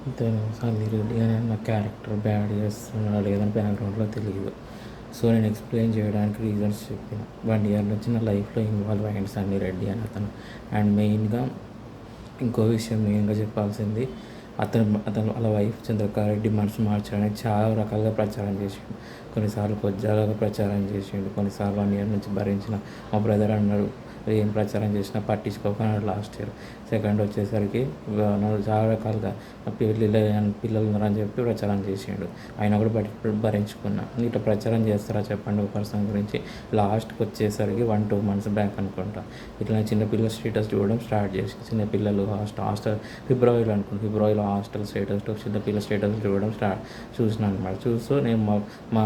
ఇతను సన్నీ రెడ్డి అనే నా క్యారెక్టర్ బ్యాడ్ చేస్తున్నాడా లేదని బ్యాక్గ్రౌండ్లో తెలియదు. సో నేను ఎక్స్ప్లెయిన్ చేయడానికి రీజన్స్ చెప్పిన. 1 ఇయర్ నుంచి నా లైఫ్లో ఇన్వాల్వ్ అయ్యింది సన్నీ రెడ్డి అని అతను. అండ్ మెయిన్గా ఇంకో విషయం మెయిన్గా చెప్పాల్సింది, అతను అతను వాళ్ళ వైఫ్ చంద్రకారెడ్డి మనసు మార్చడానికి చాలా రకాలుగా ప్రచారం చేసిండు. కొన్నిసార్లు కొజ్జాలుగా ప్రచారం చేసిండు, కొన్నిసార్లు 1 ఇయర్ నుంచి భరించిన మా బ్రదర్ అన్నాడు ఏం ప్రచారం చేసినా పట్టించుకోకుండా లాస్ట్ ఇయర్. సెకండ్ వచ్చేసరికి నన్ను చాలా రకాలుగా పిల్లలు ఉన్నారని చెప్పి ప్రచారం చేసిండు. అయినా కూడా భరించుకున్నా. ఇట్లా ప్రచారం చేస్తారా చెప్పండి ఒక పర్సన్ గురించి. లాస్ట్కి వచ్చేసరికి 1-2 months బ్యాక్ అనుకుంటా ఇట్లా చిన్నపిల్లల స్టేటస్ చూడడం స్టార్ట్ చేసి, చిన్నపిల్లలు హాస్టల్ ఫిబ్రవరిలో హాస్టల్ స్టేటస్ చిన్నపిల్లల స్టేటస్ చూడడం చూసిన అనమాట. చూస్తూ నేను మా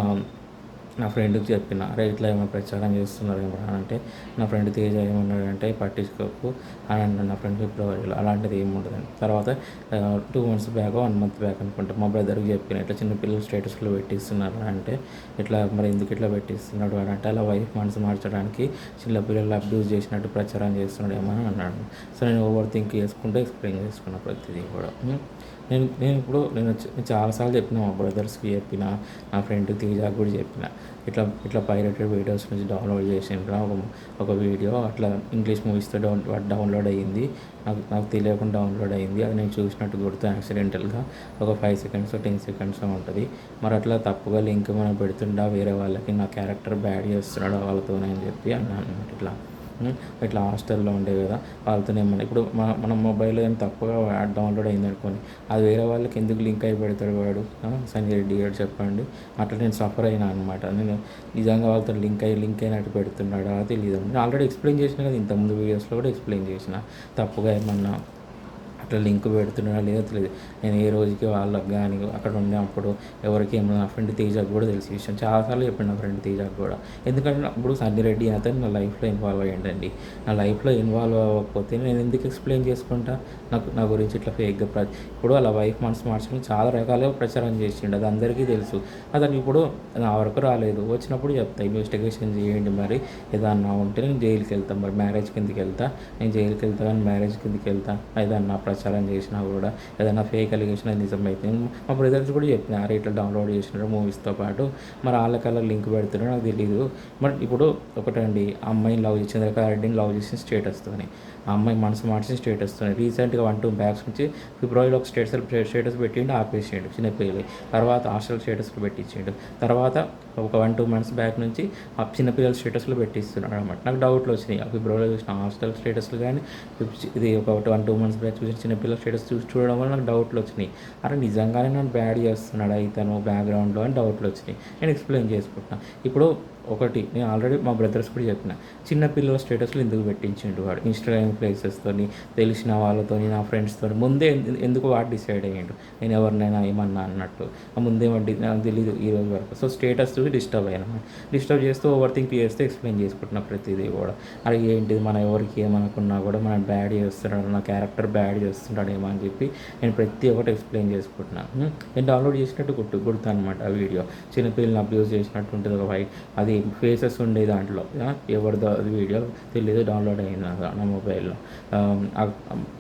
నా ఫ్రెండ్కి చెప్పిన, అరే ఇట్లా ఏమైనా ప్రచారం చేస్తున్నారు ఏమో అంటే, నా ఫ్రెండ్ తేజ ఏమన్నాడంటే పట్టించుకోకు అని అన్నాడు నా ఫ్రెండ్ ఫిబ్రవరిలో. అలాంటిది ఏమి ఉండదని. తర్వాత 2 months బ్యాక్ 1 month బ్యాక్ అనుకుంటా మా బ్రదర్కి చెప్పిన, ఇట్లా చిన్నపిల్లలు స్టేటస్లో పెట్టిస్తున్నారు అంటే, ఇట్లా మరి ఎందుకు ఇట్లా పెట్టిస్తున్నాడు అని అంటే, అలా వైఫ్ మనసు మార్చడానికి చిన్నపిల్లలు అబ్యూస్ చేసినట్టు ప్రచారం చేస్తున్నాడు ఏమో అని అన్నాడు. సో నేను ఓవర్ థింక్ చేసుకుంటూ ఎక్స్ప్లెయిన్ చేసుకున్నా ప్రతిదీ కూడా. నేను చాలాసార్లు చెప్పిన, మా బ్రదర్స్కి చెప్పిన, నా ఫ్రెండ్ తేజాకి కూడా చెప్పిన, ఇట్లా పైరేటెడ్ వీడియోస్ నుంచి డౌన్లోడ్ చేసిండ్రా ఒక వీడియో, అట్లా ఇంగ్లీష్ మూవీస్తో డౌన్లోడ్ అయ్యింది, నాకు తెలియకుండా డౌన్లోడ్ అయ్యింది. అది నేను చూసినట్టు గుర్తు యాక్సిడెంటల్గా ఒక 5 seconds 10 seconds ఉంటుంది. మరి అట్లా తప్పుగా లింక్ మనం పెడుతుండా వేరే వాళ్ళకి, నా క్యారెక్టర్ బ్యాడ్ చేస్తున్నాడు వాళ్ళతోనే అని చెప్పి అన్నాను అనమాట. ఇట్లా హాస్టల్లో ఉండే కదా వాళ్ళతో ఏమన్నా ఇప్పుడు మన మొబైల్లో ఏం తప్పుగా డౌన్లోడ్ అయింది అనుకోని, అది వేరే వాళ్ళకి ఎందుకు లింక్ అయి పెడతాడు వాడు సన్నీ రెడ్డి గారు చెప్పండి. అట్లా నేను సఫర్ అయినా అనమాట. నేను నిజంగా వాళ్ళతో లింక్ అయినట్టు పెడుతున్నాడా తెలియదు. నేను ఆల్రెడీ ఎక్స్ప్లెయిన్ చేసిన కదా, ఇంతకుముందు వీడియోస్లో కూడా ఎక్స్ప్లెయిన్ చేసిన. తప్పుగా ఏమన్నా అట్లా లింక్ పెడుతున్నాడా లేదో తెలియదు. నేను ఏ రోజుకి వాళ్ళకి కానీ అక్కడ ఉన్నప్పుడు ఎవరికి ఏమన్నా, నా ఫ్రెండ్ తేజాకు కూడా తెలిసి విషయం చాలాసార్లు చెప్పాను నా ఫ్రెండ్ తేజాకు కూడా. ఎందుకంటే అప్పుడు సన్నీ రెడ్డి అతను నా లైఫ్లో ఇన్వాల్వ్ అయ్యండి. నా లైఫ్లో ఇన్వాల్వ్ అవ్వకపోతే నేను ఎందుకు ఎక్స్ప్లెయిన్ చేసుకుంటా నా గురించి ఇట్లా ఫేక్గా ఇప్పుడు వాళ్ళ వైఫ్ మనసు మార్చుకుని చాలా రకాలుగా ప్రచారం చేసిండు. అది అందరికీ తెలుసు. అతనికి ఇప్పుడు నా వరకు రాలేదు, వచ్చినప్పుడు చెప్తా ఇన్వెస్టిగేషన్ చేయండి. మరి ఏదన్నా ఉంటే నేను జైలుకి వెళ్తాను, మరి మ్యారేజ్ కిందకి వెళ్తా, నేను జైలుకి వెళ్తా కానీ మ్యారేజ్ కిందకి వెళ్తా. ఏదన్నా ప్రచారం చేసినా కూడా, ఏదైనా ఫేక్ అలిగేషన్ నిజమైతే మా బ్రదర్స్ కూడా చెప్పిన, అరే ఇట్లా డౌన్లోడ్ చేసినారు మూవీస్తో పాటు, మరి వాళ్ళకల్లా లింక్ పెడుతున్నారో నాకు తెలియదు. మరి ఇప్పుడు ఒకటండి, అమ్మాయిని లవ్ చేసి చంద్రకారెడ్డిని లవ్ చేసిన స్టేటస్తోని, ఆ అమ్మాయి మనసు మార్చిన స్టేటస్తో రీసెంట్గా 1-2 బ్యాక్స్ నుంచి ఫిబ్రవరిలో ఒక స్టేటస్ పెట్టిండు, ఆపేసిండు చిన్నపిల్లలు. తర్వాత హాస్టల్ స్టేటస్లో పెట్టించిండు. తర్వాత ఒక 1-2 months బ్యాక్ నుంచి ఆ చిన్నపిల్లల స్టేటస్లో పెట్టిస్తున్నాడు అనమాట. నాకు డౌట్లు వచ్చినాయి. ఫిబ్రవరిలో చూసిన హాస్టల్ స్టేటస్లు కానీ, ఇది ఒక 1-2 months బ్యాక్ చూసిన చిన్నపిల్లల స్టేటస్ చూడడం వల్ల నాకు డౌట్లు వచ్చినాయి. అరే నిజంగానే నన్ను బ్యాడ్ చేస్తున్నాడు ఇతను బ్యాక్గ్రౌండ్లో అని డౌట్లు వచ్చినాయి. నేను ఎక్స్ప్లెయిన్ చేసుకుంటున్నాను. ఇప్పుడు ఒకటి నేను ఆల్రెడీ మా బ్రదర్స్ కూడా చెప్పిన, చిన్నపిల్లల స్టేటస్లో ఎందుకు పెట్టించిండు వాడు ఇన్స్టాగ్రామ్ ప్లేసెస్తో, తెలిసిన వాళ్ళతో, నా ఫ్రెండ్స్తో ముందే ఎందుకు వాడు డిసైడ్ అయ్యిండు నేను ఎవరినైనా ఏమన్నా అన్నట్టు. ముందే నాకు తెలీదు ఈ రోజు వరకు. సో స్టేటస్ చూసి డిస్టర్బ్ చేస్తూ ఓవర్ థింక్ చేస్తే ఎక్స్ప్లెయిన్ చేసుకుంటున్నా ప్రతిదీ కూడా. అది ఏంటిది, మన ఎవరికి ఏమనుకున్నా కూడా మనం బ్యాడ్ చేస్తున్నాడు, నా క్యారెక్టర్ బ్యాడ్ చేస్తున్నాడు ఏమో అని చెప్పి నేను ప్రతి ఒక్కటి ఎక్స్ప్లెయిన్ చేసుకుంటున్నాను. నేను డౌన్లోడ్ చేసినట్టు గుర్తు అనమాట ఆ వీడియో. చిన్నపిల్లలు అబ్యూస్ చేసినట్టు ఉంటుంది ఒక అది ఫేసెస్ ఉండే దాంట్లో, ఎవరిదో అది వీడియో తెలీదు, డౌన్లోడ్ అయింది నా మొబైల్లో.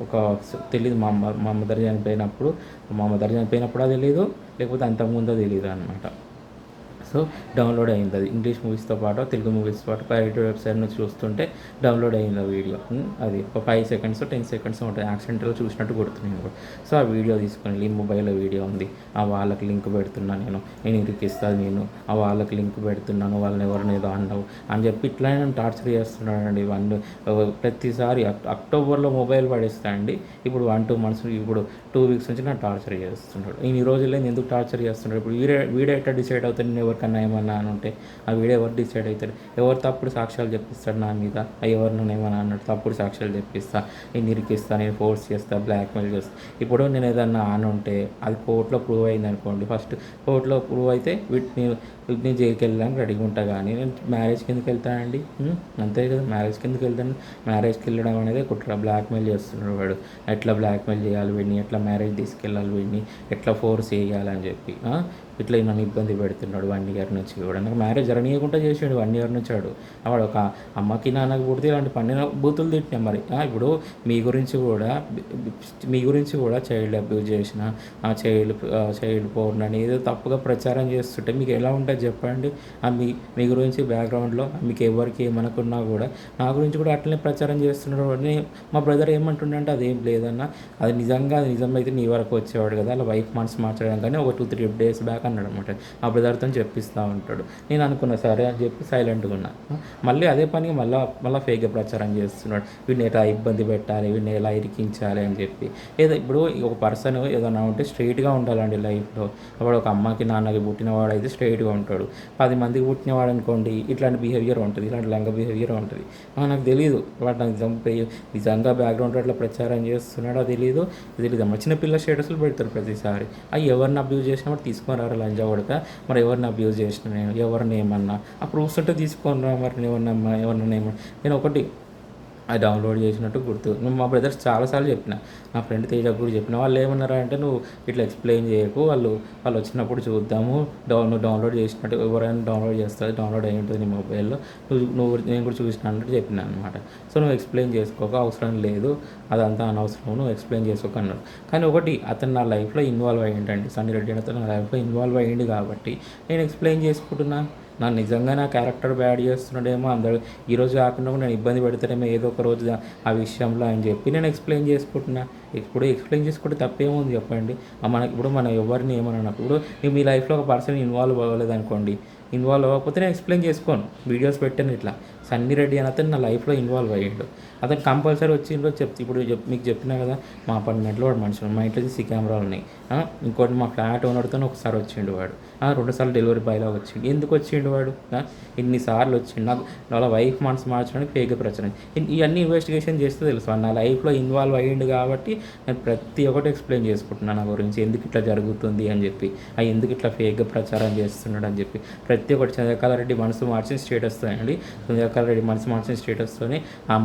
ఒక తెలీదు, మా మదర్ చనిపోయినప్పుడు అది తెలీదు, లేకపోతే అంతకుముందో తెలీదు అనమాట. సో డౌన్లోడ్ అయింది అది ఇంగ్లీష్ మూవీస్తో పాటు తెలుగు మూవీస్తో పాటు పైరేటెడ్ వెబ్సైట్ నుంచి చూస్తుంటే డౌన్లోడ్ అయింది ఆ వీడియో. అది ఒక 5 seconds 10 seconds ఉంటుంది, యాక్సిడెంటల్గా చూసినట్టు గుర్తున్నాను కూడా. సో ఆ వీడియో తీసుకొని మొబైల్లో వీడియో ఉంది, ఆ వాళ్ళకి లింక్ పెడుతున్నాను, నేను ఇరికిస్తాను, నేను ఆ వాళ్ళకి లింక్ పెడుతున్నాను, వాళ్ళని ఎవరిని ఏదో అన్నావు అని చెప్పి ఇట్లా నేను టార్చర్ చేస్తున్నానండి. ప్రతిసారి అక్టోబర్లో మొబైల్ పడేస్తా అండి. ఇప్పుడు 1-2 months, ఇప్పుడు 2 weeks నుంచి నాకు టార్చర్ చేస్తున్నాడు. ఈ రోజుల్లో ఎందుకు టార్చర్ చేస్తున్నాడు? ఇప్పుడు వీడియో ఎట్లా డిసైడ్ అవుతాను, నేను ఎవరికన్నా ఏమన్నా అని ఉంటే ఆ వీడియో ఎవరు డిసైడ్ అవుతాడు? ఎవరు తప్పుడు సాక్ష్యాలు చెప్పిస్తాడు నా మీద? ఎవరు నన్ను ఏమన్నా అన్నాడు, తప్పుడు సాక్ష్యాలు చెప్పిస్తా, నేను ఇరికిస్తా, నేను ఫోర్స్ చేస్తా, బ్లాక్మెయిల్ చేస్తా. ఇప్పుడు నేను ఏదన్నా అని ఉంటే అది కోర్టులో ప్రూవ్ అయింది అనుకోండి, ఫస్ట్ కోర్టులో ప్రూవ్ అయితే నేను జైలుకి వెళ్ళడానికి రెడీగా ఉంటా, కానీ నేను మ్యారేజ్కి ఎందుకు వెళ్తానండి? అంతే కదా, మ్యారేజ్కి ఎందుకు వెళ్తాను? మ్యారేజ్కి వెళ్ళడం అనేది కుట్ర, బ్లాక్మెయిల్ చేస్తున్నాడు వాడు. ఎట్లా బ్లాక్మెయిల్ చేయాలి వీడిని, ఎట్లా మ్యారేజ్ తీసుకెళ్ళాలి వీడిని, ఎట్లా ఫోర్స్ చేయాలని చెప్పి ఇట్లా నన్ను ఇబ్బంది పెడుతున్నాడు 1 ఇయర్ నుంచి కూడా. నాకు మ్యారేజ్ జరగనీయకుండా చేసాడు 1 ఇయర్ నుంచి వాడు. వాడు ఒక అమ్మకి నాన్నకి పుడితే ఇలాంటి పన్నిన బూతులు తిట్టినా మరి. ఇప్పుడు మీ గురించి కూడా చైల్డ్ అబ్యూజ్ చేసిన, చైల్డ్ పోర్న్ అని ఏదో తప్పుగా ప్రచారం చేస్తుంటే మీకు ఎలా ఉంటుంది చెప్పండి? మీ మీ గురించి బ్యాక్గ్రౌండ్లో మీకు ఎవరికి ఏమనుకున్నా కూడా నా గురించి కూడా అట్లనే ప్రచారం చేస్తున్నాడు. మా బ్రదర్ ఏమంటుండంటే అదేం లేదన్న, అది నిజమైతే నీ వరకు వచ్చేవాడు కదా, అలా వైఫ్ మనసు మార్చడం కానీ ఒక 2-3 డేస్ బ్యాక్ అన్నాడు అనమాట. ఆ బ్రదర్తో చెప్పిస్తూ ఉంటాడు. నేను అనుకున్నా సరే అని చెప్పి సైలెంట్గా ఉన్నా. మళ్ళీ అదే పని మళ్ళీ ఫేక్గా ప్రచారం చేస్తున్నాడు. వీడిని ఎలా ఇబ్బంది పెట్టాలి, వీడిని ఎలా ఇరికించాలి అని చెప్పి. ఇప్పుడు ఒక పర్సన్ ఏదైనా ఉంటే స్ట్రైట్గా ఉండాలండి లైఫ్లో. వాడు ఒక అమ్మకి నాన్నకి పుట్టినవాడు అయితే స్ట్రైట్గా ఉంటాడు. 10 మందికి పుట్టినవాడు అనుకోండి ఇట్లాంటి బిహేవియర్ ఉంటుంది, ఇలాంటి లంగ బిహేవియర్ ఉంటుంది. నాకు తెలియదు వాడు నాకు నిజంగా బ్యాక్గ్రౌండ్ అట్లా ప్రచారం చేస్తున్నాడు, అది తెలియదు. అమ్మ చిన్నపిల్ల స్టేటస్లు పెడతారు ప్రతిసారి. ఎవరిని అబ్యూజ్ చేసినప్పుడు తీసుకొని రారా లంజా కొడక, మరి ఎవరిని అబ్యూజ్ చేసిన నేను, ఎవరిని ఏమన్నా ఆ ప్రూఫ్స్ ఉంటే తీసుకొని రా, మరి ఎవరిని ఏమన్నా. నేను ఒకటి అది డౌన్లోడ్ చేసినట్టు గుర్తు. నువ్వు మా బ్రదర్స్ చాలాసార్లు చెప్పిన, నా ఫ్రెండ్ తేజ కూడా చెప్పిన. వాళ్ళు ఏమన్నారా అంటే నువ్వు ఇట్లా ఎక్స్ప్లెయిన్ చేయకు, వాళ్ళు వచ్చినప్పుడు చూద్దాము, నువ్వు డౌన్లోడ్ చేసినట్టు ఎవరైనా డౌన్లోడ్ చేస్తుంది, డౌన్లోడ్ అయ్యి ఉంటుంది నీ మొబైల్లో, నేను కూడా చూసిన అన్నట్టు చెప్పిన అనమాట. సో నువ్వు ఎక్స్ప్లెయిన్ చేసుకోక అవసరం లేదు, అదంతా అనవసరం, నువ్వు ఎక్స్ప్లెయిన్ చేసుకోక అన్నాడు. కానీ ఒకటి, అతను నా లైఫ్లో ఇన్వాల్వ్ అయ్యిందండి, సన్నీ రెడ్డి అతను నా లైఫ్లో ఇన్వాల్వ్ అయ్యింది కాబట్టి నేను ఎక్స్ప్లెయిన్ చేసుకుంటున్నా. నిజంగా నా క్యారెక్టర్ బ్యాడ్ చేస్తున్నాడేమో, అందరూ ఈరోజు కాకుండా కూడా నేను ఇబ్బంది పెడతానేమో ఏదో ఒక రోజు ఆ విషయంలో అని చెప్పి నేను ఎక్స్ప్లెయిన్ చేసుకుంటున్నా. ఇప్పుడు ఎక్స్ప్లెయిన్ చేసుకుంటే తప్పేముంది చెప్పండి? మనం ఎవరిని ఏమన్నప్పుడు మీ లైఫ్లో ఒక పర్సన్ ఇన్వాల్వ్ అవ్వలేదు అనుకోండి, ఇన్వాల్వ్ అవ్వకపోతే నేను ఎక్స్ప్లెయిన్ చేసుకోను, వీడియోస్ పెట్టాను. ఇట్లా సన్నీ రెడ్డి అని అతను నా లైఫ్లో ఇన్వాల్వ్ అయ్యాడు. అతను కంపల్సరీ వచ్చిందో ఇప్పుడు మీకు చెప్పినా కదా, మా అపార్ట్మెంట్లో వాడు మనుషులు, మా ఇంట్లో సీ కెమెరాలు ఉన్నాయి. ఇంకోటి మా ఫ్లాట్ ఓనర్తో ఒకసారి వచ్చిండు వాడు, 2 సార్లు డెలివరీ బాయ్లో వచ్చిండు. ఎందుకు వచ్చిండు వాడు? ఇన్నిసార్లు వచ్చిండు. నాకు వాళ్ళ వైఫ్ మనసు మార్చడానికి ఫేక్ ప్రచారం, ఇవన్నీ ఇన్వెస్టిగేషన్ చేస్తే తెలుసు. నా లైఫ్లో ఇన్వాల్వ్ అయ్యిండు కాబట్టి నేను ప్రతి ఒక్కటి ఎక్స్ప్లెయిన్ చేసుకుంటున్నాను నా గురించి, ఎందుకు ఇట్లా జరుగుతుంది అని చెప్పి, ఎందుకు ఇట్లా ఫేక్గా ప్రచారం చేస్తున్నాడు అని చెప్పి ప్రతి ఒక్కటి. చంద్రకళ రెడ్డి మనసు మార్చిన స్టేటస్తో అండి, చంద్రకళ రెడ్డి మనసు మార్చిన స్టేటస్తోనే ఆ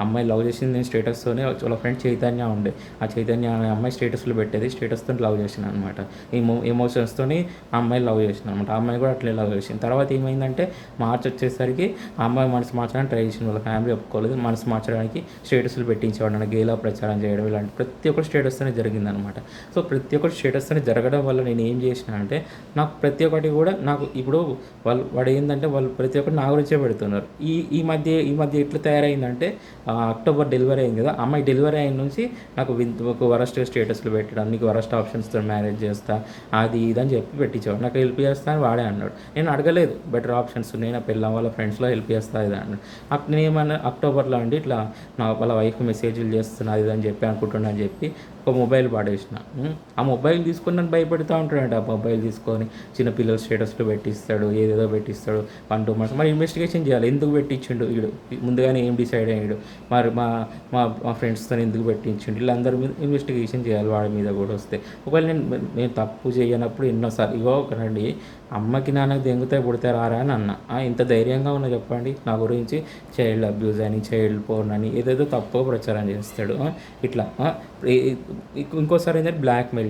అమ్మాయి లవ్ చేసింది నేను స్టేటస్తోనే. వాళ్ళ ఫ్రెండ్ చైతన్య ఉండే, ఆ చైతన్య అనే అమ్మాయి స్టేటస్లో పెట్టేది, స్టేటస్తో లవ్ చేసిన అనమాట. ఎమోషన్స్తో ఆ అమ్మాయి లవ్ చేసిన అనమాట. ఆ అమ్మాయి కూడా అట్లే లవ్ చేసింది. తర్వాత ఏమైందంటే మార్చి వచ్చేసరికి ఆ అమ్మాయి మనసు మార్చడానికి ట్రై చేసింది, వాళ్ళ ఫ్యామిలీ ఒప్పుకోలేదు. మనసు మార్చడానికి స్టేటస్లు పెట్టించేవాడు, నన్ను గేలా ప్రచారం చేయడం, ఇలాంటి ప్రతి ఒక్కటి స్టేటస్తోనే జరిగిందనమాట. సో ప్రతి ఒక్కటి స్టేటస్తోనే జరగడం వల్ల నేను ఏం చేసిన అంటే, నాకు ప్రతి ఒక్కటి కూడా నాకు ఇప్పుడు వాడు ఏంటంటే వాళ్ళు ప్రతి ఒక్కటి నా గురించే పెడుతున్నారు. ఈ మధ్య ఎట్లా తయారైందంటే, అక్టోబర్ డెలివరీ అయింది కదా, అమ్మాయి డెలివరీ అయిన నుంచి నాకు ఒక వరస్ట్ స్టేటస్లు పెట్టడం, నీకు వరస్ట్ ఆప్షన్స్తో మ్యారేజ్ చేస్తా, అది ఇదని చెప్పి పెట్టించాడు. నాకు హెల్ప్ చేస్తా అని వాడే అన్నాడు. నేను అడగలేదు, బెటర్ ఆప్షన్స్ ఉన్నాయి, నా పిల్ల వాళ్ళ ఫ్రెండ్స్లో హెల్ప్ చేస్తా ఇది అన్నాడు. నేను ఏమన్నా అక్టోబర్లో అండి ఇట్లా వాళ్ళ వైఫ్ మెసేజ్లు చేస్తున్నా ఇది అని చెప్పి అనుకుంటున్నా అని చెప్పి ఒక మొబైల్ పాడేసిన. ఆ మొబైల్ తీసుకొని నన్ను భయపెడుతూ ఉంటాడంట. ఆ మొబైల్ తీసుకొని చిన్నపిల్లల స్టేటస్లో పెట్టిస్తాడు, ఏదేదో పెట్టిస్తాడు 1-2 months. మరి ఇన్వెస్టిగేషన్ చేయాలి, ఎందుకు పెట్టించిండు వీడు, ముందుగానే ఏం డిసైడ్ అయ్యాడు, మరి మా ఫ్రెండ్స్తో ఎందుకు పెట్టించిండు, వీళ్ళందరి మీద ఇన్వెస్టిగేషన్ చేయాలి, వాడి మీద కూడా వస్తే. ఒకవేళ నేను తప్పు చేయనప్పుడు ఎన్నోసార్లు ఇగో ఒకరండి, అమ్మకి నాన్నకి దెంగుతాయి పుడితే రారా అని అన్న. ఇంత ధైర్యంగా ఉన్నా చెప్పండి, నా గురించి చైల్డ్ అబ్యూజ్ అని, చైల్డ్ పోర్న్ అని ఏదేదో తప్పుగా ప్రచారం చేస్తాడు. ఇట్లా ఇంకోసారి ఏంటంటే బ్లాక్మెయిల్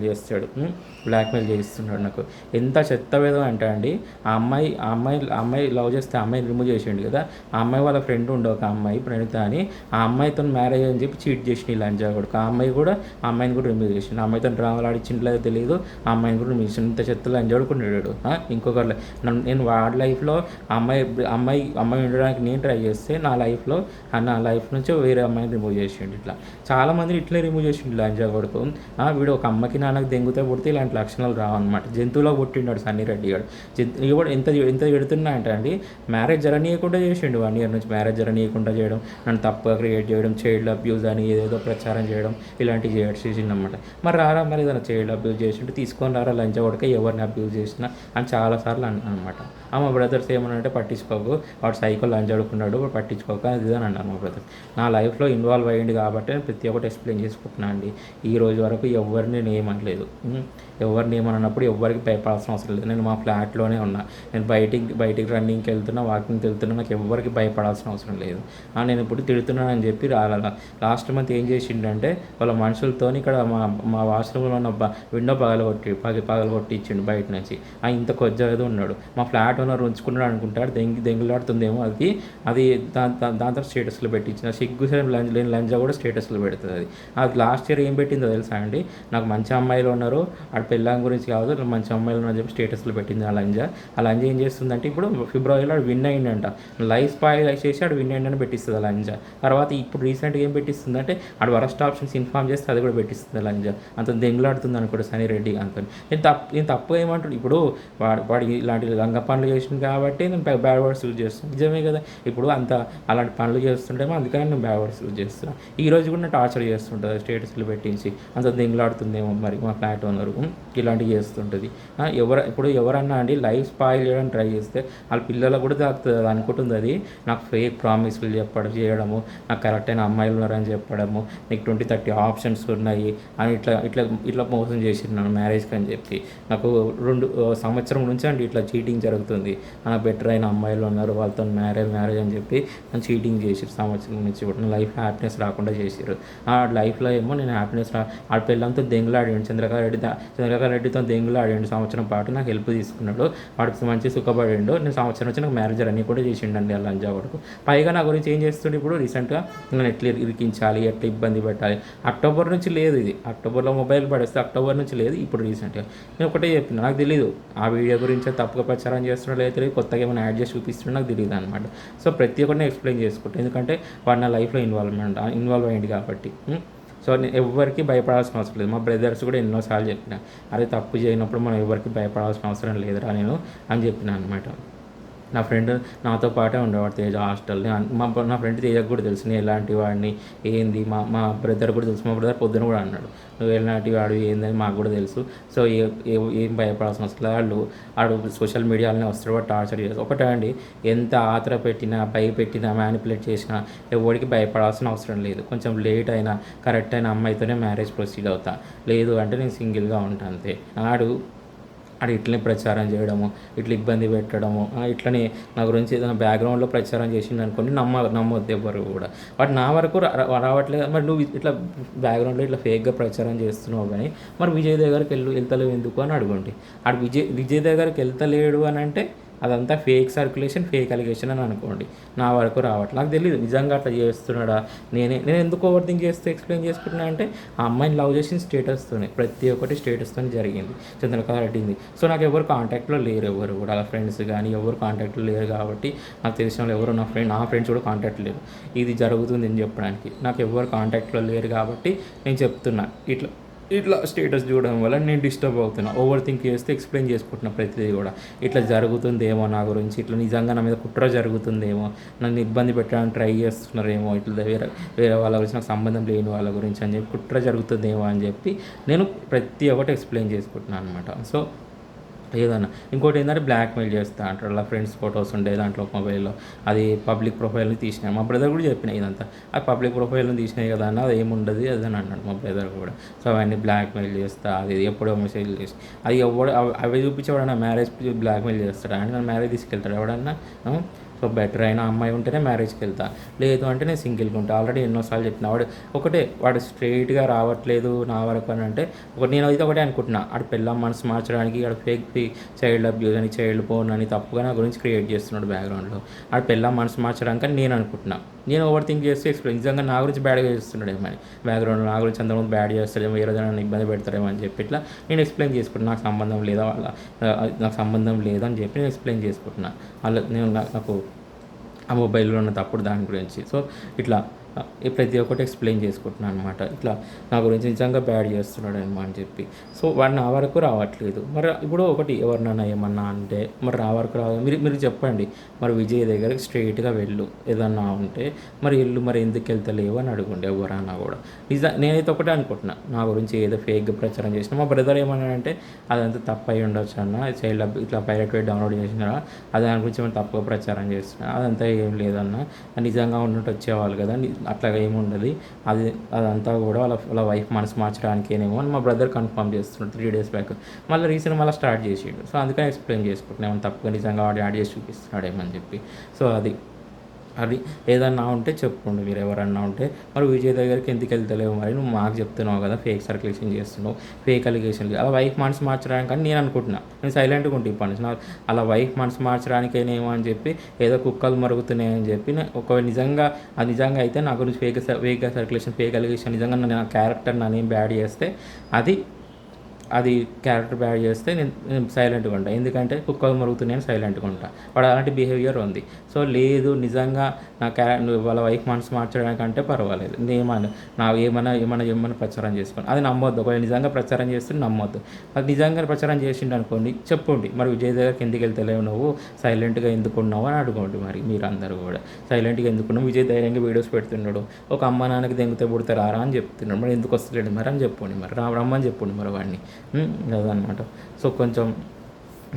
చేస్తున్నాడు నాకు. ఎంత చెత్త వేదం అంటే అండి, ఆ అమ్మాయి లవ్ చేస్తే ఆ అమ్మాయిని రిమూవ్ చేసిండు కదా, ఆ అమ్మాయి వాళ్ళ ఫ్రెండ్ ఉండే ఒక అమ్మాయి ప్రణిత అని, ఆ అమ్మాయితో మ్యారేజ్ అని చెప్పి చీట్ చేసిన ఇలా అంజాగొడుకు. ఆ అమ్మాయిని కూడా రిమూవ్ చేసిండు. ఆ అమ్మాయితో డ్రామాలు ఆడిచ్చిండలేదు తెలియదు, ఆ అమ్మాయిని కూడా రిమూవ్ చేసిండు. ఇంత చెత్తలో అంజాడుకున్నాడు. ఇంకొకరు నేను వాడి లైఫ్లో అమ్మాయి ఉండడానికి నేను ట్రై చేస్తే నా లైఫ్ నుంచి వేరే అమ్మాయిని రిమూవ్ చేసిండు. ఇట్లా చాలామందిని ఇట్లే రిమూవ్ చేసిండు లంజా కొడుకు. వీడు ఒక అమ్మకి నాన్నకి దెంగితే పుడితే ఇలాంటి లక్షణాలు రావన్నమాట. జంతువులో పుట్టిండాడు సన్నీ రెడ్డి గారు. ఎంత పెడుతున్నా అంటే అండి, మ్యారేజ్ జరగనీయకుండా చేసిండు 1 ఇయర్ నుంచి. మ్యారేజ్ జరగనీయకుండా చేయడం, నన్ను తప్పుగా క్రియేట్ చేయడం, చైల్డ్ అబ్యూస్ అని ఏదేదో ప్రచారం చేయడం, ఇలాంటివి చేసిండనమాట. మరి రారా, మరి ఏదైనా చైల్డ్ అబ్యూస్ చేసిండు తీసుకొని రారా లంచ కొడక, ఎవరిని అబ్యూస్ చేసినా అని చాలాసార్లు అనమాట. మా బ్రదర్స్ ఏమనంటే పట్టించుకోకు, వాడు సైకో లంచ అడుకున్నాడు, పట్టించుకోక అది అని అన్నారు మా బ్రదర్స్. నా లైఫ్లో ఇన్వాల్వ్ అయ్యింది కాబట్టి నేను ప్రతి ఒక్కటి ఎక్స్ప్లెయిన్ చేసుకుంటున్నాను అండి. ఈ రోజు వరకు ఎవరిని నేను ఏమనలేదు. ఎవరిని ఏమన్నప్పుడు ఎవరికి భయపడాల్సిన అవసరం లేదు. నేను మా ఫ్లాట్లోనే ఉన్నా, నేను బయటికి రన్నింగ్కి వెళ్తున్నా, వాకింగ్కి వెళ్తున్నా, నాకు ఎవరికి భయపడాల్సిన అవసరం లేదు. నేను ఇప్పుడు తిడుతున్నానని చెప్పి లాస్ట్ మంత్ ఏం చేసిండంటే వాళ్ళ మనుషులతో ఇక్కడ మా వాష్రూమ్లో ఉన్న విండో పగలగొట్టి ఇచ్చిండు బయట నుంచి. ఇంత కొద్దిగా ఉన్నాడు. మా ఫ్లాట్ ఓనర్ ఉంచుకున్నాడు అనుకుంటాడు, దెంగులాడుతుందేమో అది దాంతో స్టేటస్లో పెట్టించిన సిగ్గు లేని లంజా కూడా స్టేటస్లో పెడుతుంది. అది లాస్ట్ ఇయర్ ఏం పెట్టిందో తెలుసా అండి, నాకు మంచి అమ్మాయిలు ఉన్నారు, ఆడ పెళ్ళాం గురించి కాదు, మంచి అమ్మాయిలు ఉన్నారని చెప్పి స్టేటస్లో పెట్టింది ఆ లంజా ఏం చేస్తుందంటే ఇప్పుడు ఫిబ్రవరిలో ఆడు విన్ అయ్యిందంట, లైఫ్ స్పాయిల్ చేసి ఆడు విన్ అయ్యిందని పెట్టిస్తుంది ఆ లంజా. తర్వాత ఇప్పుడు రీసెంట్గా ఏం పెట్టిస్తుందంటే ఆడు వరస్ట్ ఆప్షన్స్ ఇన్ఫార్మ్ చేస్తే అది కూడా పెట్టిస్తుంది ఆ లంజా. అంత దెంగులాడుతుంది అనుకోండి సనీ రెడ్డి అంత. నేను తప్పు ఏమంటాడు ఇప్పుడు, వాడు ఇలాంటి లంగ పనులు చేసింది కాబట్టి నేను బ్యాడ్ వర్డ్స్ యూజ్ చేస్తాను, నిజమే కదా. ఇప్పుడు అంత అలాంటి పనులు చేస్తుంటేమో అందుకని నేను బ్యాడ్ వర్డ్స్ యూజ్ చేస్తున్నాను. ఈ రోజు కూడా నేను టార్చర్ చేస్తుంటుంది స్టేటస్లు పెట్టించి, అంత దెంగులాడుతుందేమో మరి మా ఫ్లాట్ ఓనరు ఇలాంటివి చేస్తుంటుంది. ఇప్పుడు ఎవరన్నా అండి లైఫ్ స్పాయిల్ చేయడానికి ట్రై చేస్తే వాళ్ళ పిల్లలకు కూడా తాకుతుంది అనుకుంటుంది. అది నాకు ఫేక్ ప్రామిస్లు చేయడము, నాకు కరెక్ట్ అయిన అమ్మాయిలు ఉన్నారని చెప్పడము, నీకు 20-30 ఆప్షన్స్ ఉన్నాయి అని ఇట్లా మోసం చేసినాను మ్యారేజ్కి అని చెప్పి. నాకు 2 సంవత్సరం నుంచి అండి ఇట్లా చీటింగ్ జరుగుతుంది. బెటర్ అయిన అమ్మాయిలు ఉన్నారు, వాళ్ళతో మ్యారేజ్ అని చెప్పి నన్ను చీటింగ్ చేసారు సంవత్సరం నుంచి. ఇప్పుడు నా లైఫ్ హ్యాపీనెస్ రాకుండా చేసారు. ఆ లైఫ్లో ఏమో నేను హ్యాపీనెస్ ఆ పిల్లలతో దెంగులాడాడు, చంద్రకాంత్ రెడ్డితో దెంగులాడాడు సంవత్సరం పాటు, నాకు హెల్ప్ తీసుకున్నాడు, వాడికి మంచి సుఖపడిండు. నేను సంవత్సరం నుంచి నాకు మ్యారేజర్ అన్నీ కూడా చేసిండండి అలా లంజా వరకు. పైగా నా గురించి ఏం చేస్తుండే ఇప్పుడు రీసెంట్గా, నేను ఎట్లా ఇరికించాలి, ఎట్లా ఇబ్బంది పెట్టాలి. అక్టోబర్ నుంచి లేదు ఇది, అక్టోబర్లో మొబైల్ పడేస్తే అక్టోబర్ నుంచి లేదు, ఇప్పుడు రీసెంట్గా. నేను ఒకటే చెప్పిన, నాకు తెలియదు ఆ వీడియో గురించి తప్పుగా ప్రచారం చేస్తున్నా లేదా తెలియదు, కొత్తగా ఏమైనా యాడ్ చేసి చూపిస్తున్నా నాకు తెలియదు అనమాట. సో ప్రతి ఒక్కరిని ఎక్స్ప్లెయిన్ చేసుకుంటాను, ఎందుకంటే వాడు నా లైఫ్లో ఇన్వాల్వ్ అయ్యింది కాబట్టి. సో నేను ఎవరికి భయపడాల్సిన అవసరం లేదు. మా బ్రదర్స్ కూడా ఎన్నోసార్లు చెప్పిన, అరే తప్పు చేయనప్పుడు మనం ఎవరికి భయపడాల్సిన అవసరం లేదురా నేను అని చెప్పిన అనమాట. నా ఫ్రెండ్ నాతో పాటే ఉండేవాడు తేజ హాస్టల్ని. నా ఫ్రెండ్ తేజకు కూడా తెలుసు నేను ఎలాంటి వాడిని ఏంది. మా బ్రదర్ కూడా తెలుసు. మా బ్రదర్ పొద్దున కూడా అన్నాడు, నువ్వు ఎలాంటి వాడు ఏందని మాకు కూడా తెలుసు. సో ఏం భయపడాల్సిన అవసరం ఆడు సోషల్ మీడియాలోనే వస్తాడు, వాడు టార్చర్ చేస్తాడు. ఒకటే అండి, ఎంత ఆత్ర పెట్టినా భయపెట్టినా మ్యానిపులేట్ చేసినా ఎవరికి భయపడాల్సిన అవసరం లేదు. కొంచెం లేట్ అయినా కరెక్ట్ అయిన అమ్మాయితోనే మ్యారేజ్ ప్రొసీడ్ అవుతా, లేదు అంటే నేను సింగిల్గా ఉంటాను అంతే. అది ఇట్లనే ప్రచారం చేయడము, ఇట్లా ఇబ్బంది పెట్టడము, ఇట్లనే నా గురించి ఏదైనా బ్యాక్గ్రౌండ్లో ప్రచారం చేసింది అనుకోండి, నమ్మొద్దు ఎవరు కూడా. వాటి నా వరకు రావట్లేదు. మరి నువ్వు ఇట్లా బ్యాక్గ్రౌండ్లో ఇట్లా ఫేక్గా ప్రచారం చేస్తున్నావు కానీ మరి విజయ్ దగ్గరికి వెళ్తలేవు ఎందుకు అని అడగండి. విజయ్ దగ్గరికి వెళ్తలేడు అని అంటే అదంతా ఫేక్ సర్క్యులేషన్, ఫేక్ అలిగేషన్ అని అనుకోండి. నా వరకు రావట్లేదు. నాకు తెలియదు నిజంగా అట్లా చేస్తున్నాడా. నేను ఎందుకు ఓవర్ థింక్ చేస్తూ ఎక్స్ప్లెయిన్ చేసుకుంటున్నా అంటే ఆ అమ్మాయిని లవ్ చేసిన స్టేటస్తోనే, ప్రతి ఒక్కటి స్టేటస్తోనే జరిగింది చంద్రకళ రెడ్డిది. సో నాకు ఎవరు కాంటాక్ట్లో లేరు, ఎవరు కూడా అలా ఫ్రెండ్స్ కానీ ఎవరు కాంటాక్ట్లో లేరు కాబట్టి నాకు తెలిసిన వాళ్ళు ఎవరు నా ఫ్రెండ్స్ కూడా కాంటాక్ట్ లేరు ఇది జరుగుతుంది అని చెప్పడానికి. నాకు ఎవరు కాంటాక్ట్లో లేరు కాబట్టి నేను చెప్తున్నా. ఇట్లా స్టేటస్ చూడడం వల్ల నేను డిస్టర్బ్ అవుతున్నా, ఓవర్ థింక్ చేస్తే ఎక్స్ప్లెయిన్ చేసుకుంటున్నా ప్రతిదీ కూడా. ఇట్లా జరుగుతుందేమో నా గురించి, ఇట్లా నిజంగా నా మీద కుట్ర జరుగుతుందేమో, నన్ను ఇబ్బంది పెట్టడానికి ట్రై చేస్తున్నారేమో, ఇట్లా వేరే వాళ్ళ గురించి, నాకు సంబంధం లేని వాళ్ళ గురించి అని చెప్పి కుట్ర జరుగుతుందేమో అని చెప్పి నేను ప్రతి ఒక్కటి ఎక్స్ప్లెయిన్ చేసుకుంటున్నాను అనమాట. సో ఏదన్నా ఇంకోటి ఏంటంటే బ్లాక్మెయిల్ చేస్తా అంటారు. అలా ఫ్రెండ్స్ ఫొటోస్ ఉండే దాంట్లో మొబైల్లో, అది పబ్లిక్ ప్రొఫైల్ని తీసినాయి. మా బ్రదర్ కూడా చెప్పిన ఇదంతా, అది పబ్లిక్ ప్రొఫైల్ని తీసినాయి కదా అన్న, అది ఏముండదు అది అని అన్నాడు మా బ్రదర్ కూడా. సో అవన్నీ బ్లాక్మెయిల్ చేస్తా, అది ఎప్పుడో మెసేజ్ చేసి అది అవి చూపించి ఎవడన్నా మ్యారేజ్ బ్లాక్మెయిల్ చేస్తాడా అంటే నన్ను మ్యారేజ్ తీసుకెళ్తాడు ఎవడన్నా. సో బెటర్ అయిన అమ్మాయి ఉంటేనే మ్యారేజ్కి వెళ్తా, లేదు అంటే నేను సింగిల్గా ఉంటా. ఆల్రెడీ ఎన్నోసార్లు చెప్పిన వాడు స్ట్రైట్గా రావట్లేదు నా వరకు అని అంటే నేను అయితే ఒకటే అనుకుంటున్నా, ఆడు పిల్ల మనసు మార్చడానికి ఆడు ఫేక్ చైల్డ్ అబ్యూస్ అని, చైల్డ్ పోర్న్ అని తప్పుగా నా గురించి క్రియేట్ చేస్తున్నాడు బ్యాక్గ్రౌండ్లో. ఆడు పిల్ల మనసు మార్చడానికి అని నేను అనుకుంటున్నా. నేను ఓవర్ థింక్ చేస్తే ఎక్స్ప్లెయిన్ నిజంగా నా గురించి బ్యాడ్గా చేస్తున్నాడు ఏమని, బ్యాక్గ్రౌండ్లో నా గురించి అంతకుముందు బ్యాడ్ చేస్తాడేమో, ఏ రోజైనా నన్ను ఇబ్బంది పెడతారేమో అని చెప్పి ఇట్లా నేను ఎక్స్ప్లెయిన్ చేసుకుంటున్నా. నాకు సంబంధం లేదని చెప్పి నేను ఎక్స్ప్లెయిన్ చేసుకుంటున్నా. నేను నాకు ఆ మొబైల్లో ఉన్న తప్పుడు దాని గురించి. సో ఇట్లా ప్రతి ఒక్కటి ఎక్స్ప్లెయిన్ చేసుకుంటున్నాను అనమాట. ఇట్లా నా గురించి నిజంగా బ్యాడ్ చేస్తున్నాడేమో అని చెప్పి. సో వాడు నా వరకు రావట్లేదు. మరి ఇప్పుడు ఒకటి ఎవరినైనా ఏమన్నా అంటే మరి నా వరకు రాదు. మీరు మీరు చెప్పండి. మరి విజయ్ దగ్గరికి స్ట్రెయిట్‌గా వెళ్ళు. ఏదన్నా ఉంటే మరి ఎళ్ళు, మరి ఎందుకు వెళ్తలేవు అని అడగండి ఎవరన్నా కూడా. నేనైతే ఒకటే అనుకుంటున్నా, నా గురించి ఏదో ఫేక్‌గా ప్రచారం చేసినా. మా బ్రదర్ ఏమన్నాడంటే అదంతా తప్పు అయి ఉండొచ్చు అన్న, చైల్డ్ ఇట్లా పైరేట్ డౌన్లోడ్ చేసినారా, అది దాని గురించి ఏమైనా తప్పుగా ప్రచారం చేస్తున్నా, అదంతా ఏం లేదన్న, నిజంగా ఉన్నట్టు వచ్చేవాళ్ళు కదా, అట్లాగా ఏమి ఉండదు, అదంతా కూడా వాళ్ళ వైఫ్ మనసు మార్చడానికేనేమో అని మా బ్రదర్ కన్ఫర్మ్ చేస్తున్నాడు 3 days బ్యాక్. మళ్ళీ రీసెంట్ మళ్ళీ స్టార్ట్ చేసిండు. సో అందుకని ఎక్స్ప్లెయిన్ చేసుకుంటున్నాను, ఏమైనా తప్పుగా నిజంగా వాడు యాడ్ చేసి చూపిస్తున్నాడేమని చెప్పి. సో అది ఏదన్నా ఉంటే చెప్పుకోండి మీరు ఎవరన్నా ఉంటే. మరి విజయ్ దగ్గరికి ఎందుకు వెళ్తలేవు, మరి నువ్వు మాకు చెప్తున్నావు కదా ఫేక్ సర్క్యులేషన్ చేస్తున్నావు, ఫేక్ అలిగేషన్లు, అలా వైఫ్ మనసు మార్చడానికి అని నేను అనుకుంటున్నా. నేను సైలెంట్గా ఉంటే ఇప్పటి నుంచి అలా వైఫ్ మనసు మార్చడానికేనేమో అని చెప్పి, ఏదో కుక్కలు మరుగుతున్నాయని చెప్పి, ఒకవేళ నిజంగా అయితే నా గురించి ఫేక్గా సర్క్యులేషన్, ఫేక్ అలిగేషన్, నిజంగా నా క్యారెక్టర్ నా నేమ్ బ్యాడ్ చేస్తే అది క్యారెక్టర్ బ్యాడ్ చేస్తే నేను సైలెంట్గా ఉంటాను. ఎందుకంటే కుక్కలు మరుగుతున్నాయని సైలెంట్గా ఉంటాను. వాడు అలాంటి బిహేవియర్ ఉంది. సో లేదు, నిజంగా నా వాళ్ళ వైఫ్ మనసు మార్చడానికంటే పర్వాలేదు, ఏమైనా ప్రచారం చేసుకోండి, అది నమ్మొద్దు. ఒకవేళ నిజంగా ప్రచారం చేస్తే నమ్మొద్దు. అది నిజంగా ప్రచారం చేసిండు అనుకోండి, చెప్పండి. మరి విజయ్ దగ్గరికి ఎందుకు వెళ్తలేవు, నువ్వు సైలెంట్గా ఎందుకున్నావు అని అడుకోండి. మరి మీరందరూ కూడా సైలెంట్గా ఎందుకున్నావు, విజయ్ ధైర్యంగా వీడియోస్ పెడుతున్నాడు, ఒక అమ్మ నాన్నకి దెంగితే పుడతారా అని చెప్తున్నాడు, మరి ఎందుకు వస్తలేడు మరి అని చెప్పండి. మరి రమ్మని చెప్పండి మరి వాడిని. అదనమాట. సో కొంచెం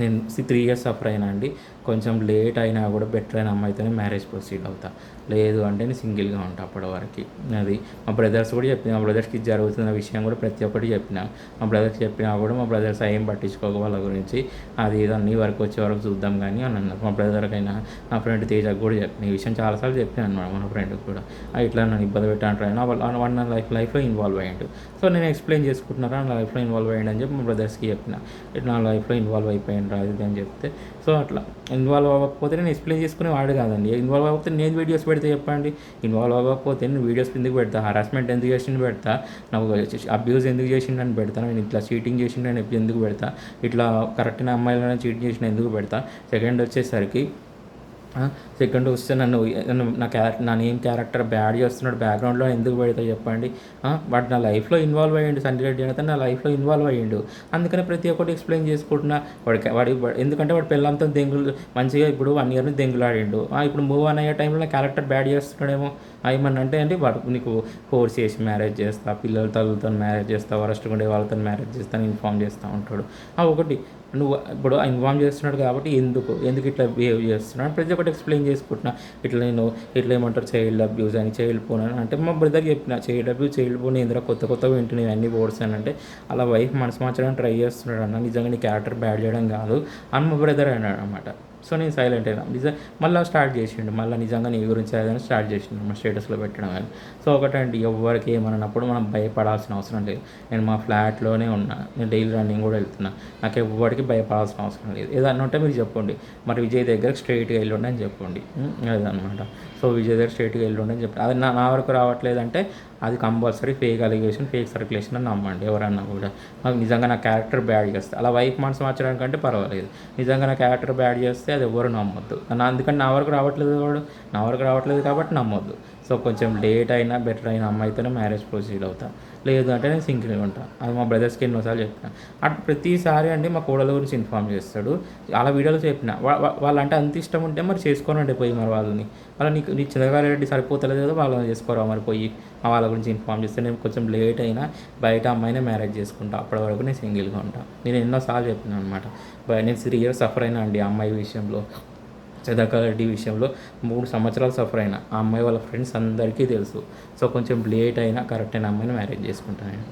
నేను 3 years సఫర్ అయినా అండి. కొంచెం లేట్ అయినా కూడా బెటర్ అయిన అమ్మాయితోనే మ్యారేజ్ ప్రొసీడ్ అవుతా. లేదు అంటే నేను సింగిల్గా ఉంటాను అప్పటి వరకు. అది మా బ్రదర్స్ కూడా చెప్పిన, మా బ్రదర్స్కి జరుగుతున్న విషయం కూడా ప్రతి ఒక్కటి చెప్పిన. మా బ్రదర్స్కి చెప్పినా కూడా మా బ్రదర్స్ ఏం పట్టించుకోక వాళ్ళ గురించి, అది ఏదో నీ వరకు వచ్చే వరకు చూద్దాం కానీ అని అన్నారు. మా బ్రదర్కైనా నా ఫ్రెండ్ తేజకు కూడా చెప్పిన ఈ విషయం, చాలాసార్లు చెప్పాను అనమాట మన ఫ్రెండ్కి కూడా. ఇట్లా నన్ను ఇబ్బంది పెట్టాను, వాడు నా లైఫ్లో ఇన్వాల్వ్ అయ్యాడు. సో నేను ఎక్స్ప్లెయిన్ చేసుకుంటున్నారా, నా లైఫ్లో ఇన్వాల్వ్ అయ్యాడు అని చెప్పి మా బ్రదర్స్కి చెప్పిన, ఇట్లా నా లైఫ్లో ఇన్వాల్వ్ అయిపోయాను రా ఇది అని చెప్తే. సో అట్లా ఇన్వాల్వ్ అవ్వకపోతే నేను ఎక్స్ప్లెయిన్ చేసుకునే వాడు కాదండి. ఇన్వాల్వ్ అవ్వకపోతే నేను వీడియోస్ పెడితే చెప్పండి. ఇన్వాల్వ్ అవ్వకపోతే నేను వీడియోస్ ఎందుకు పెడతా, హరాస్మెంట్ ఎందుకు చేసిండు పెడతా, నాకు అబ్యూస్ ఎందుకు చేసిండని పెడతాను, నేను ఇట్లా చీటింగ్ చేసిండని ఎందుకు పెడతా, ఇట్లా కరెక్ట్గా అమ్మాయిలను చీటింగ్ చేసిన ఎందుకు పెడతా. సెకండ్ వచ్చేసరికి వస్తే నన్ను నా నేమ్ క్యారెక్టర్ బ్యాడ్ చేస్తున్నాడు బ్యాక్గ్రౌండ్లో ఎందుకు పెడతా చెప్పండి. బట్ నా లైఫ్లో ఇన్వాల్వ్ అయ్యిండు, సంజయ్ రెడ్డి అయితే నా లైఫ్లో ఇన్వాల్వ్ అయ్యిండు. అందుకని ప్రతి ఒక్కటి ఎక్స్ప్లెయిన్ చేసుకుంటున్నా. ఎందుకంటే వాడు పిల్లలతో మంచిగా ఇప్పుడు 1 year నుంచి దెంగులాడిండు. ఇప్పుడు మూవ్ ఆన్ అయ్యే టైంలో నా క్యారెక్టర్ బ్యాడ్ చేస్తున్నాడేమో. ఏమన్నా అంటే వాడు నీకు ఫోర్స్ చేసి మ్యారేజ్ చేస్తా, పిల్లలతో మ్యారేజ్ చేస్తా, వరస్ట్గా ఉండే వాళ్ళతో మ్యారేజ్ చేస్తాను ఇన్ఫార్మ్ చేస్తూ ఉంటాడు. ఒకటి నువ్వు ఇప్పుడు ఇన్ఫార్మ్ చేస్తున్నాడు కాబట్టి ఎందుకు ఇట్లా బిహేవ్ చేస్తున్నాడు ప్రతి ఒక్కటి ఎక్స్ప్లెయిన్ చేసుకుంటున్నా. ఇట్లా ఏమంటారు చైల్డ్ అబ్యూస్ అని, చైల్డ్ పోన్ అని అంటే మా బ్రదర్కి చెప్పిన, చైల్డ్ అబ్యూస్ చైల్డ్ పోన్ ఏంద్రా కొత్తగా వింటున్నాయి అన్ని బోర్డ్స్ అని అంటే, అలా వైఫ్ మనసు మార్చడానికి ట్రై చేస్తున్నాడు అన్న, నిజంగా నీ క్యారెక్టర్ బ్యాడ్ చేయడం కాదు అని మా బ్రదర్ అన్నాడు అనమాట. సో నేను సైలెంట్ అయినా. మళ్ళీ స్టార్ట్ చేసిండు, మళ్ళీ నిజంగా నీ గురించి ఏదైనా స్టార్ట్ చేసిండు మా స్టేటస్లో పెట్టడం అని. సో ఒకటండి, ఎవరికి ఏమన్నప్పుడు మనం భయపడాల్సిన అవసరం లేదు. నేను మా ఫ్లాట్లోనే ఉన్నా, నేను డైలీ రన్నింగ్ కూడా వెళ్తున్నా, నాకు ఎవరికి భయపడాల్సిన అవసరం లేదు. ఏదన్నా ఉంటే మీరు చెప్పండి, మరి విజయ్ దగ్గర స్ట్రైట్గా వెళ్ళండి అని చెప్పండి. అదనమాట. సో విజయ్ దగ్గర స్ట్రైట్గా వెళ్ళండి అని చెప్పి, అది నా వరకు రావట్లేదంటే అది compulsory fake allegation, fake circulation అని నమ్మండి ఎవరన్నా కూడా. నాకు నిజంగా నా క్యారెక్టర్ బ్యాడ్ చేస్తే, అలా వైఫ్ మనసు మార్చడానికంటే పర్వాలేదు, నిజంగా నా క్యారెక్టర్ బ్యాడ్ చేస్తే అది ఎవరు నమ్మొద్దు. అందుకని నా వరకు రావట్లేదు కాబట్టి నమ్మొద్దు. సో కొంచెం లేట్ అయినా బెటర్ అయిన అమ్మాయితోనే మ్యారేజ్ ప్రొసీడ్ అవుతా. లేదు అంటే నేను సింగిల్గా ఉంటాను. అది మా బ్రదర్స్కి ఎన్నోసార్లు చెప్పిన. అటు ప్రతిసారి అండి మా కోడల గురించి ఇన్ఫార్మ్ చేస్తాడు. అలా వీడియోలో చెప్పిన, వాళ్ళంటే అంత ఇష్టం ఉంటే మరి చేసుకోనండి పోయి, మరి వాళ్ళని నీ చంద్రగారెడ్డి సరిపోతలేదు కదా, వాళ్ళని చేసుకోరా మరి పోయి. వాళ్ళ గురించి ఇన్ఫార్మ్ చేస్తే నేను కొంచెం లేట్ అయినా బయట అమ్మాయినే మ్యారేజ్ చేసుకుంటా, అప్పటి వరకు నేను సింగిల్గా ఉంటాను. నేను ఎన్నోసార్లు చెప్పినాను అనమాట. నేను 3 years సఫర్ అయినా అండి ఆ అమ్మాయి విషయంలో, చంద్రకారెడ్డి విషయంలో 3 సంవత్సరాలు సఫర్ అయినా. ఆ అమ్మాయి వాళ్ళ ఫ్రెండ్స్ అందరికీ తెలుసు. సో కొంచెం లేట్ అయినా కరెక్ట్ అయిన అమ్మాయిని మ్యారేజ్ చేసుకుంటాను.